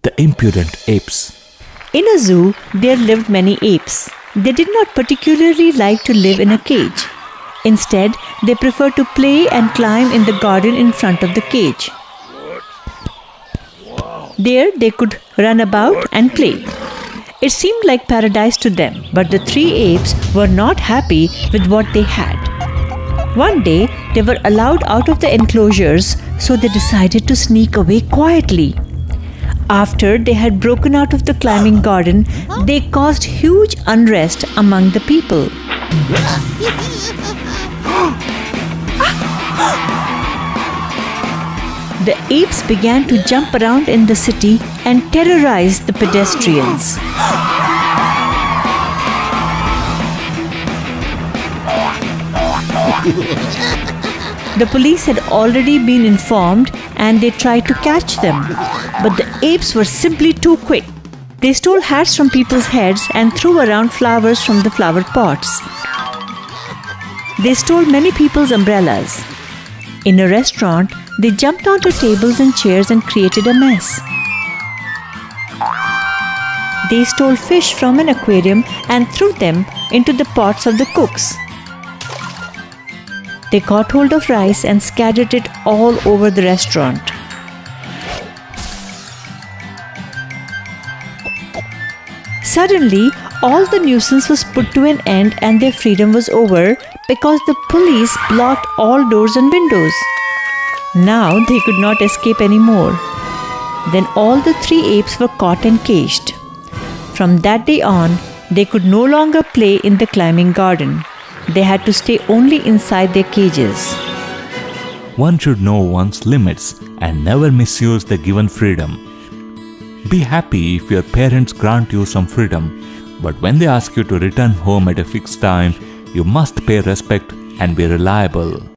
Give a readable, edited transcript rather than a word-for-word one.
The impudent apes. In a zoo, there lived many apes. They did not particularly like to live in a cage. Instead, they preferred to play and climb in the garden in front of the cage. There they could run about and play. It seemed like paradise to them, but the three apes were not happy with what they had. One day, they were allowed out of the enclosures, so they decided to sneak away quietly. After they had broken out of the climbing garden, they caused huge unrest among the people. The apes began to jump around in the city and terrorize the pedestrians. The police had already been informed and they tried to catch them, but the apes were simply too quick. They stole hats from people's heads and threw around flowers from the flower pots. They stole many people's umbrellas. In a restaurant, they jumped onto tables and chairs and created a mess. They stole fish from an aquarium and threw them into the pots of the cooks. They got hold of rice and scattered it all over the restaurant. Suddenly, all the nuisance was put to an end and their freedom was over because the police blocked all doors and windows. Now they could not escape anymore. Then all the three apes were caught and caged. From that day on, they could no longer play in the climbing garden. They had to stay only inside their cages. One should know one's limits and never misuse the given freedom. Be happy if your parents grant you some freedom, but when they ask you to return home at a fixed time, you must pay respect and be reliable.